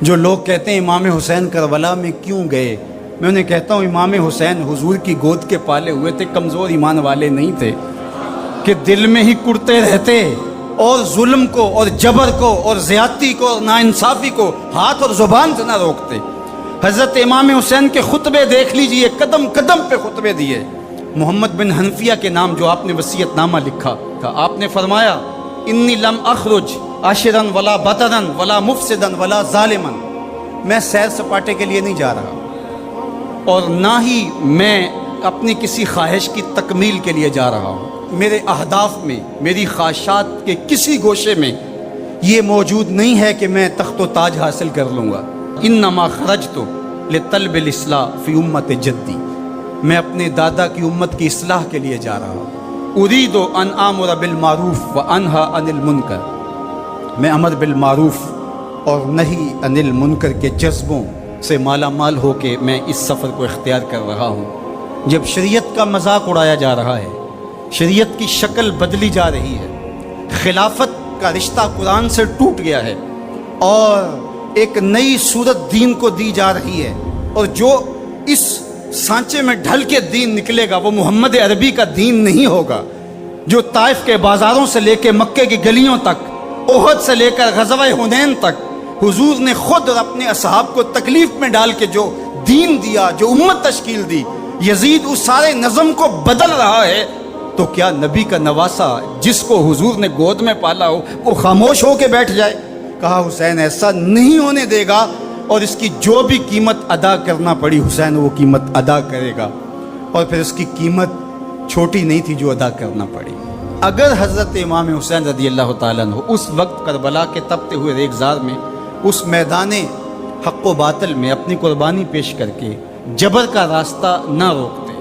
جو لوگ کہتے ہیں امام حسین کربلا میں کیوں گئے، میں انہیں کہتا ہوں امام حسین حضور کی گود کے پالے ہوئے تھے، کمزور ایمان والے نہیں تھے کہ دل میں ہی کڑتے رہتے اور ظلم کو اور جبر کو اور زیادتی کو اور ناانصافی کو ہاتھ اور زبان سے نہ روکتے۔ حضرت امام حسین کے خطبے دیکھ لیجئے، قدم قدم پہ خطبے دیے۔ محمد بن حنفیہ کے نام جو آپ نے وصیت نامہ لکھا تھا، آپ نے فرمایا انی لم اخرج عاشرا ولا بطرا ولا مفسدا ولا ظالما، میں سیر سپاٹے کے لیے نہیں جا رہا اور نہ ہی میں اپنی کسی خواہش کی تکمیل کے لیے جا رہا ہوں۔ میرے اہداف میں، میری خواہشات کے کسی گوشے میں یہ موجود نہیں ہے کہ میں تخت و تاج حاصل کر لوں گا۔ انما خرجت لطلب الاصلاح فی امت جدی، میں اپنے دادا کی امت کی اصلاح کے لیے جا رہا ہوں۔ ارید ان آمر بالمعروف وانہی عن المنکر، میں امر بالمعروف اور نہی عن المنکر کے جذبوں سے مالا مال ہو کے میں اس سفر کو اختیار کر رہا ہوں۔ جب شریعت کا مذاق اڑایا جا رہا ہے، شریعت کی شکل بدلی جا رہی ہے، خلافت کا رشتہ قرآن سے ٹوٹ گیا ہے اور ایک نئی صورت دین کو دی جا رہی ہے، اور جو اس سانچے میں ڈھل کے دین نکلے گا وہ محمد عربی کا دین نہیں ہوگا، جو طائف کے بازاروں سے لے کے مکے کی گلیوں تک، احد سے لے کر غزوہ حنین تک حضور نے خود اور اپنے اصحاب کو تکلیف میں ڈال کے جو دین دیا، جو امت تشکیل دی، یزید اس سارے نظم کو بدل رہا ہے، تو کیا نبی کا نواسا جس کو حضور نے گود میں پالا ہو وہ خاموش ہو کے بیٹھ جائے؟ کہا حسین ایسا نہیں ہونے دے گا، اور اس کی جو بھی قیمت ادا کرنا پڑی حسین وہ قیمت ادا کرے گا، اور پھر اس کی قیمت چھوٹی نہیں تھی جو ادا کرنا پڑی۔ اگر حضرت امام حسین رضی اللہ تعالیٰ عنہ اس وقت کربلا کے تپتے ہوئے ریگزار میں، اس میدان حق و باطل میں اپنی قربانی پیش کر کے جبر کا راستہ نہ روکتے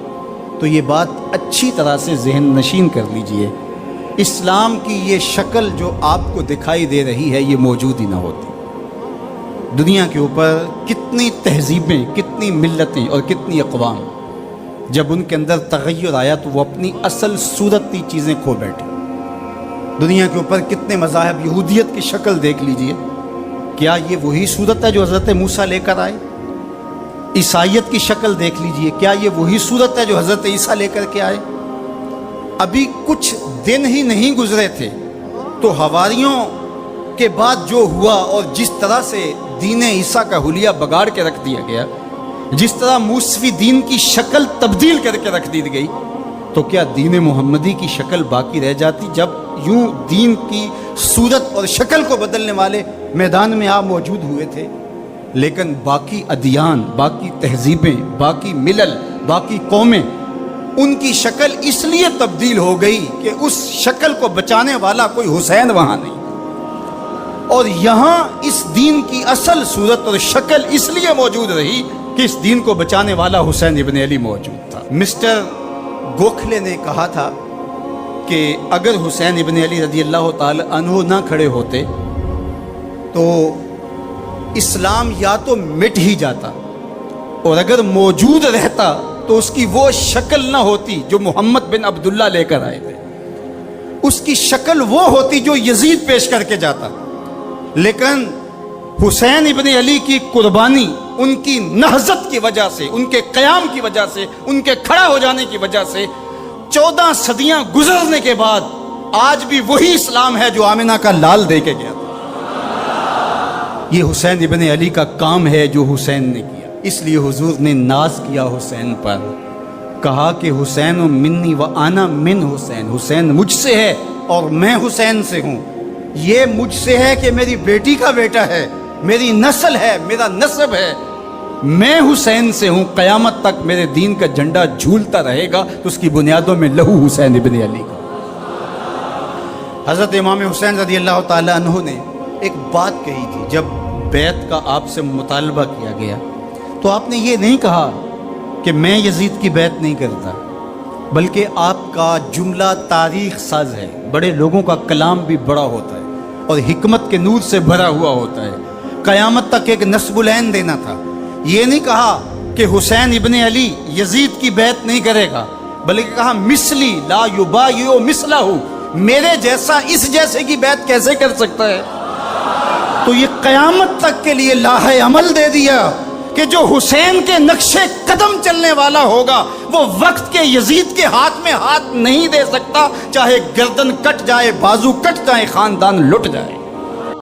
تو یہ بات اچھی طرح سے ذہن نشین کر لیجئے، اسلام کی یہ شکل جو آپ کو دکھائی دے رہی ہے یہ موجود ہی نہ ہوتی۔ دنیا کے اوپر کتنی تہذیبیں، کتنی ملتیں اور کتنی اقوام، جب ان کے اندر تغیر آیا تو وہ اپنی اصل صورتی چیزیں کھو بیٹھی۔ دنیا کے اوپر کتنے مذاہب، یہودیت کی شکل دیکھ لیجئے، کیا یہ وہی صورت ہے جو حضرت موسیٰ لے کر آئے؟ عیسائیت کی شکل دیکھ لیجئے، کیا یہ وہی صورت ہے جو حضرت عیسیٰ لے کر کے آئے؟ ابھی کچھ دن ہی نہیں گزرے تھے تو حواریوں کے بعد جو ہوا اور جس طرح سے دین عیسیٰ کا حلیہ بگاڑ کے رکھ دیا گیا، جس طرح موسوی دین کی شکل تبدیل کر کے رکھ دی گئی، تو کیا دین محمدی کی شکل باقی رہ جاتی؟ جب یوں دین کی صورت اور شکل کو بدلنے والے میدان میں آپ موجود ہوئے تھے، لیکن باقی ادیان، باقی تہذیبیں، باقی ملل، باقی قومیں، ان کی شکل اس لیے تبدیل ہو گئی کہ اس شکل کو بچانے والا کوئی حسین وہاں نہیں، اور یہاں اس دین کی اصل صورت اور شکل اس لیے موجود رہی کہ اس دین کو بچانے والا حسین ابن علی موجود تھا۔ مسٹر گوکھلے نے کہا تھا کہ اگر حسین ابن علی رضی اللہ تعالی عنہ نہ کھڑے ہوتے تو اسلام یا تو مٹ ہی جاتا، اور اگر موجود رہتا تو اس کی وہ شکل نہ ہوتی جو محمد بن عبداللہ لے کر آئے تھے، اس کی شکل وہ ہوتی جو یزید پیش کر کے جاتا۔ لیکن حسین ابن علی کی قربانی، ان کی نہضت کی وجہ سے، ان کے قیام کی وجہ سے، ان کے کھڑا ہو جانے کی وجہ سے 14 صدیاں گزرنے کے بعد آج بھی وہی اسلام ہے جو آمنہ کا لال دے کے گیا تھا۔ یہ حسین ابن علی کا کام ہے جو حسین نے کیا، اس لیے حضور نے ناز کیا حسین پر، کہا کہ حسین منی و انا من حسین، حسین مجھ سے ہے اور میں حسین سے ہوں۔ یہ مجھ سے ہے کہ میری بیٹی کا بیٹا ہے، میری نسل ہے، میرا نسب ہے، میں حسین سے ہوں، قیامت تک میرے دین کا جھنڈا جھولتا رہے گا، تو اس کی بنیادوں میں لہو حسین ابن علی کا۔ حضرت امام حسین رضی اللہ تعالی عنہ نے ایک بات کہی تھی، جب بیعت کا آپ سے مطالبہ کیا گیا تو آپ نے یہ نہیں کہا کہ میں یزید کی بیعت نہیں کرتا، بلکہ آپ کا جملہ تاریخ ساز ہے، بڑے لوگوں کا کلام بھی بڑا ہوتا ہے اور حکمت کے نور سے بھرا ہوا ہوتا ہے، قیامت تک ایک نسب العین دینا تھا۔ یہ نہیں کہا کہ حسین ابن علی یزید کی بیعت نہیں کرے گا، بلکہ کہا مثلی لا یبایع مثلہ، میرے جیسا اس جیسے کی بیعت کیسے کر سکتا ہے؟ تو یہ قیامت تک کے لیے لاہ عمل دے دیا کہ جو حسین کے نقشے قدم چلنے والا ہوگا وہ وقت کے یزید کے ہاتھ میں ہاتھ نہیں دے سکتا، چاہے گردن کٹ جائے، بازو کٹ جائے، خاندان لٹ جائے۔